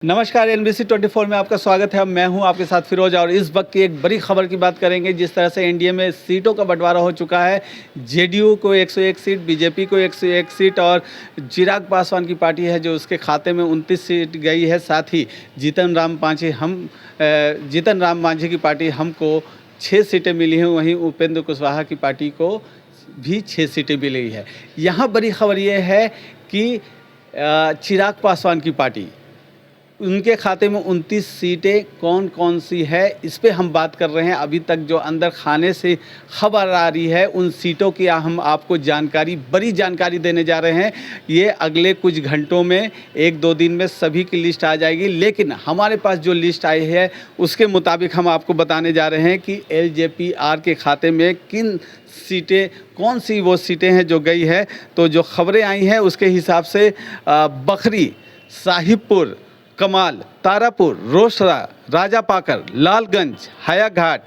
नमस्कार एनबीसी 24 में आपका स्वागत है। मैं हूं आपके साथ फिरोज और इस वक्त की एक बड़ी खबर की बात करेंगे। जिस तरह से एनडीए में सीटों का बंटवारा हो चुका है, जेडीयू को 101 सीट, बीजेपी को 101 सीट और चिराग पासवान की पार्टी है जो उसके खाते में 29 सीट गई है। साथ ही जीतन राम मांझी की पार्टी हमको 6 सीटें मिली हैं, वहीं उपेंद्र कुशवाहा की पार्टी को भी 6 सीटें मिली है। यहाँ बड़ी खबर ये है कि चिराग पासवान की पार्टी, उनके खाते में 29 सीटें कौन कौन सी है, इस पे हम बात कर रहे हैं। अभी तक जो अंदर खाने से खबर आ रही है उन सीटों की हम आपको बड़ी जानकारी देने जा रहे हैं। ये अगले कुछ घंटों में, 1-2 दिन में सभी की लिस्ट आ जाएगी। लेकिन हमारे पास जो लिस्ट आई है उसके मुताबिक हम आपको बताने जा रहे हैं कि एलजेपीआर के खाते में किन सीटें, कौन सी वो सीटें हैं जो गई है। तो जो खबरें आई हैं उसके हिसाब से बखरी, साहिबपुर, कमाल, तारापुर, रोसड़ा, राजापाकर, लालगंज, हायाघाट,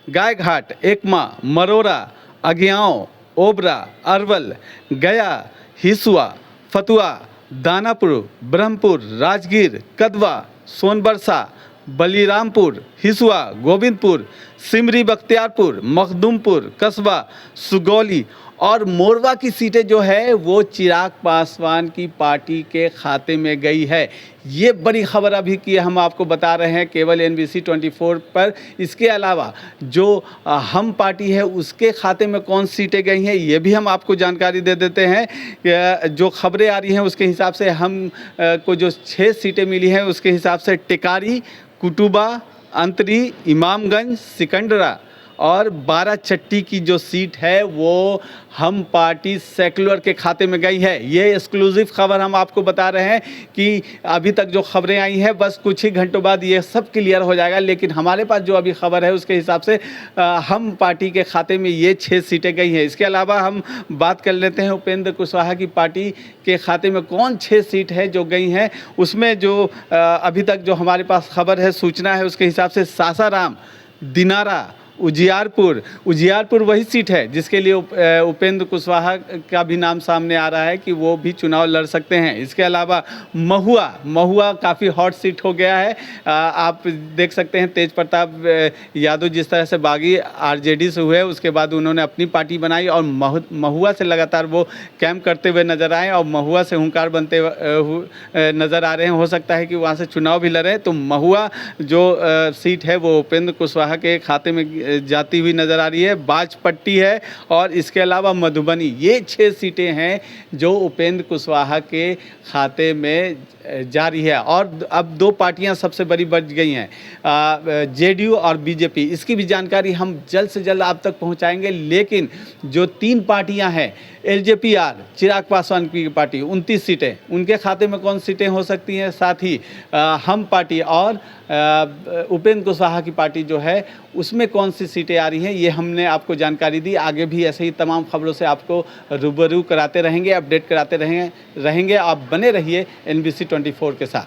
गायघाट, एकमा, मरोरा, अगियाओं, ओबरा, अरवल, गया, हिसुआ, फतुआ, दानापुर, ब्रह्मपुर, राजगीर, कदवा, सोनबरसा, बलिरामपुर, हिसुआ, गोविंदपुर, सिमरी, बख्तियारपुर, मखदूमपुर, कस्बा, सुगौली और मोरवा की सीटें जो है वो चिराग पासवान की पार्टी के खाते में गई है। ये बड़ी खबर अभी की हम आपको बता रहे हैं केवल एनबीसी 24 पर। इसके अलावा जो हम पार्टी है उसके खाते में कौन सीटें गई हैं ये भी हम आपको जानकारी दे देते हैं। जो खबरें आ रही हैं उसके हिसाब से हम को जो 6 सीटें मिली हैं उसके हिसाब से टिकारी, कुटुबा, अंतरी, इमामगंज, सिकंदरा और 12 चट्टी की जो सीट है वो हम पार्टी सेकुलर के खाते में गई है। ये एक्सक्लूसिव खबर हम आपको बता रहे हैं कि अभी तक जो खबरें आई हैं बस कुछ ही घंटों बाद ये सब क्लियर हो जाएगा। लेकिन हमारे पास जो अभी खबर है उसके हिसाब से हम पार्टी के खाते में ये 6 सीटें गई हैं। इसके अलावा हम बात कर लेते हैं उपेंद्र कुशवाहा की पार्टी के खाते में कौन 6 सीट है जो गई हैं। उसमें जो अभी तक जो हमारे पास खबर है, सूचना है, उसके हिसाब से सासाराम, दिनारा, उजियारपुर वही सीट है जिसके लिए उपेंद्र कुशवाहा का भी नाम सामने आ रहा है कि वो भी चुनाव लड़ सकते हैं। इसके अलावा महुआ काफ़ी हॉट सीट हो गया है। आप देख सकते हैं तेज प्रताप यादव जिस तरह से बागी आरजेडी से हुए, उसके बाद उन्होंने अपनी पार्टी बनाई और महुआ से लगातार वो कैंप करते हुए नज़र आए और महुआ से हुंकार बनते हुए नज़र आ रहे हैं। हो सकता है कि वहाँ से चुनाव भी लड़े। तो महुआ जो सीट है वो उपेंद्र कुशवाहा के खाते में जाती हुई नज़र आ रही है। बाजपट्टी है और इसके अलावा मधुबनी, ये 6 सीटें हैं जो उपेंद्र कुशवाहा के खाते में जा रही है। और अब 2 पार्टियां सबसे बड़ी बच गई हैं, जेडीयू और बीजेपी। इसकी भी जानकारी हम जल्द से जल्द आप तक पहुंचाएंगे। लेकिन जो 3 पार्टियां हैं, एलजेपीआर, चिराग पासवान की पार्टी 29 सीटें, उनके खाते में कौन सीटें हो सकती हैं, साथ ही हम पार्टी और उपेंद्र कुशवाहा की पार्टी जो है उसमें कौन सी सीटें आ रही हैं, ये हमने आपको जानकारी दी। आगे भी ऐसे ही तमाम खबरों से आपको रूबरू कराते रहेंगे, अपडेट कराते रहेंगे। आप बने रहिए एनबीसी 24 के साथ।